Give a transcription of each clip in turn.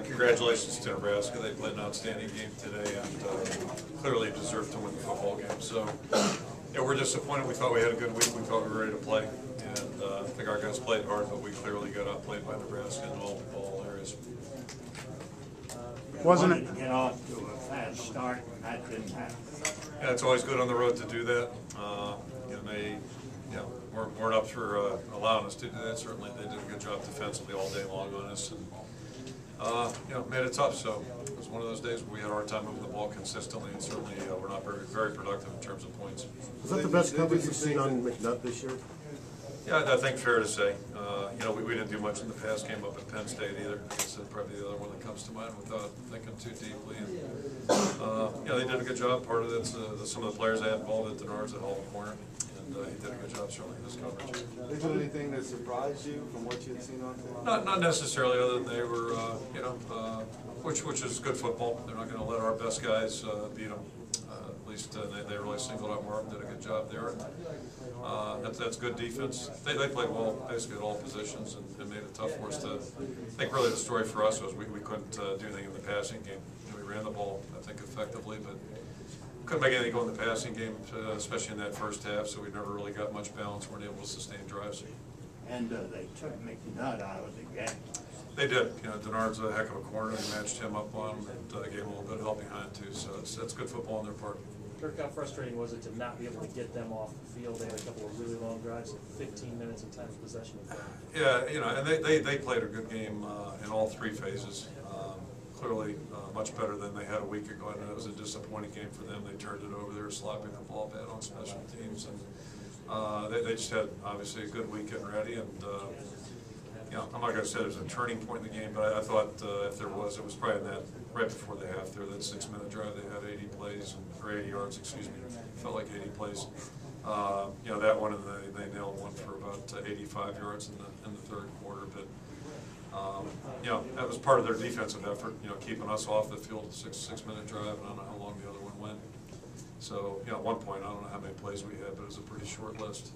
Congratulations to Nebraska. They played an outstanding game today and clearly deserved to win the football game. So, yeah, we're disappointed. We thought we had a good week. We thought we were ready to play. And I think our guys played hard, but we clearly got outplayed by Nebraska in all areas. Wasn't it? Get off to a fast start, that didn't happen. Yeah, it's always good on the road to do that. They weren't up for allowing us to do that. Certainly they did a good job defensively all day long on us, and made it tough. So it was one of those days where we had a hard time moving the ball consistently, and certainly we're not very productive in terms of points. Is that the best coverage you've seen on McNutt this year? Yeah, I think fair to say. We didn't do much in the pass game up at Penn State either. It's probably the other one that comes to mind without thinking too deeply. And, they did a good job. Part of it's some of the players they had involved at Denard's at Hall corner, and he did a good job certainly in this coverage. Did they do anything that surprised you from what you had seen on film? Not necessarily, other than they were, which is good football. They're not going to let our best guys beat them. At least they really singled out Marvin, did a good job there. That's good defense. They played well basically at all positions and made it tough for us to. I think really the story for us was we couldn't do anything in the passing game. We ran the ball, I think, effectively, but couldn't make anything go in the passing game, especially in that first half. So we never really got much balance. Weren't able to sustain drives. And they took McNutt out of the game. They did. Denard's a heck of a corner. They matched him up on him and gave him a little bit of help behind too. So that's good football on their part. Kirk, how frustrating was it to not be able to get them off the field? They had a couple of really long drives, 15 minutes in time of possession. Yeah, and they played a good game in all three phases. Clearly much better than they had a week ago. I know it was a disappointing game for them. They turned it over. They were slopping the ball bad on special teams, and they just had obviously a good week getting ready. And I'm not going to say there's a turning point in the game, but I thought if there was, it was probably in that right before the half there, that 6-minute drive. They had 80 plays, or 80 yards, excuse me. Felt like 80 plays. That one, and they nailed one for about 85 yards in the third quarter. But that was part of their defensive effort. Keeping us off the field, 6-minute drive, and I don't know how long the other one went. So at one point, I don't know how many plays we had, but it was a pretty short list.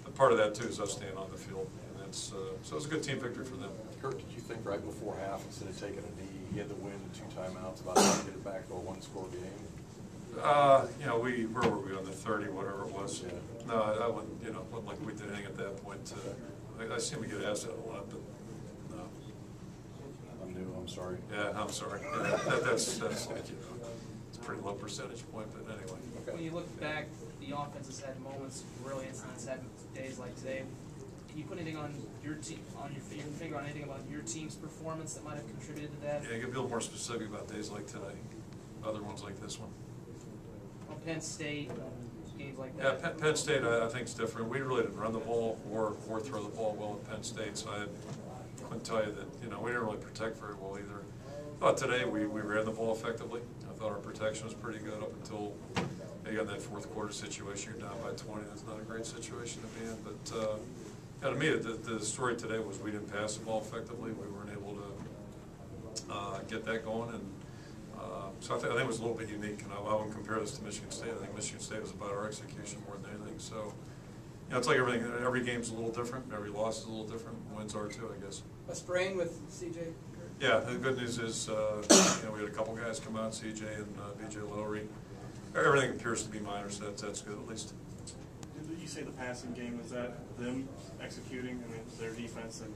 But part of that too is us staying on the field. So it was a good team victory for them. Kirk, did you think right before half, instead of taking a knee, he had to win 2 timeouts, about how to get it back to a 1-score game? Where were we on the 30, whatever it was? Yeah. No, I wouldn't. Wasn't like we did anything at that point. I seem to get asked that a lot, but no. I'm new. I'm sorry. Yeah, I'm sorry. Yeah, that's it's a pretty low percentage point, but anyway. Okay. When you look back, the offense has had moments, brilliance, and it's had days like today. Can you put anything on your team, your finger on anything about your team's performance that might have contributed to that? Yeah, you can be a little more specific about days like today, other ones like this one. Well, Penn State, games like that. Yeah, Penn State I think is different. We really didn't run the ball or throw the ball well at Penn State, so I couldn't tell you that we didn't really protect very well either. I thought today we ran the ball effectively. I thought our protection was pretty good up until you got in that fourth quarter situation. You're down by 20. That's not a great situation to be in, but. To me, the story today was we didn't pass the ball effectively. We weren't able to get that going, and so I think it was a little bit unique. And I wouldn't compare this to Michigan State. I think Michigan State was about our execution more than anything. So, it's like everything. Every game's a little different. Every loss is a little different. Wins are too, I guess. A sprain with CJ? Yeah, the good news is we had a couple guys come out, CJ and BJ Lowry. Everything appears to be minor, so that's good at least. You say the passing game, was that them executing, their defense and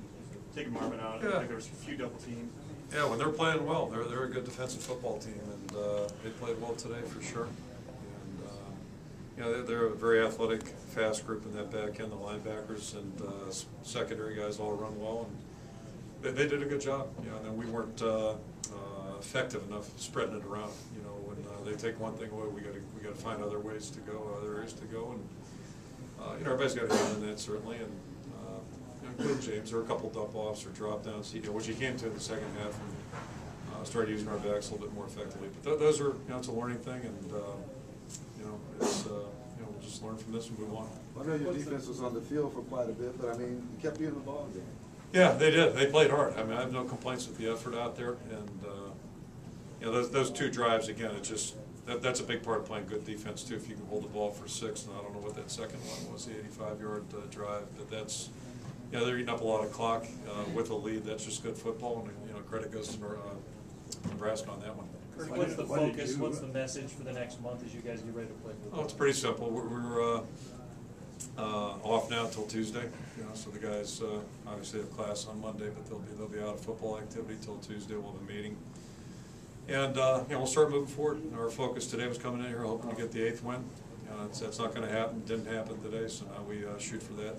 taking Marvin out? Yeah. Like there was a few double teams. Yeah, when they're playing well, they're a good defensive football team, and they played well today for sure. And they're a very athletic, fast group in that back end. The linebackers and secondary guys all run well, and they did a good job. And then we weren't effective enough spreading it around. When they take one thing away, we got to find other ways to go, other areas to go, and. Everybody's got a hand in that, certainly, and including James. There were a couple dump-offs or drop-downs, which he came to in the second half, and started using our backs a little bit more effectively. But those are, it's a learning thing, and it's we'll just learn from this and move on. I know your defense was on the field for quite a bit, but you kept you in the ball game. Yeah, they did. They played hard. I have no complaints with the effort out there, and those 2 drives again. It just. That's a big part of playing good defense too. If you can hold the ball for 6, and I don't know what that second one was, the 85-yard drive. But that's, they're eating up a lot of clock with a lead. That's just good football. And credit goes to Nebraska on that one. Kirk, what's the What did focus, you- what's the message for the next month as you guys get ready to play football? Oh, it's pretty simple. We're off now until Tuesday, you know, so the guys obviously have class on Monday, but they'll be out of football activity till Tuesday. We'll have a meeting. And, you know, we'll start moving forward. Our focus today was coming in here hoping to get the 8th win. That's not going to happen, didn't happen today, so now we shoot for that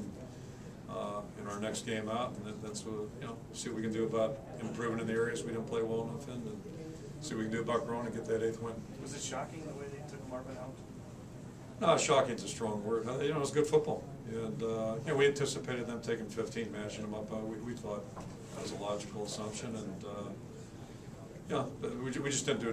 in our next game out. And that's what, you know, see what we can do about improving in the areas we didn't play well enough in, and see what we can do about growing and get that 8th win. Was it shocking the way they took Marvin out? No, shocking's a strong word. You know, it was good football. And, you know, we anticipated them taking 15, matching them up. We thought that was a logical assumption, and, yeah, but we just didn't do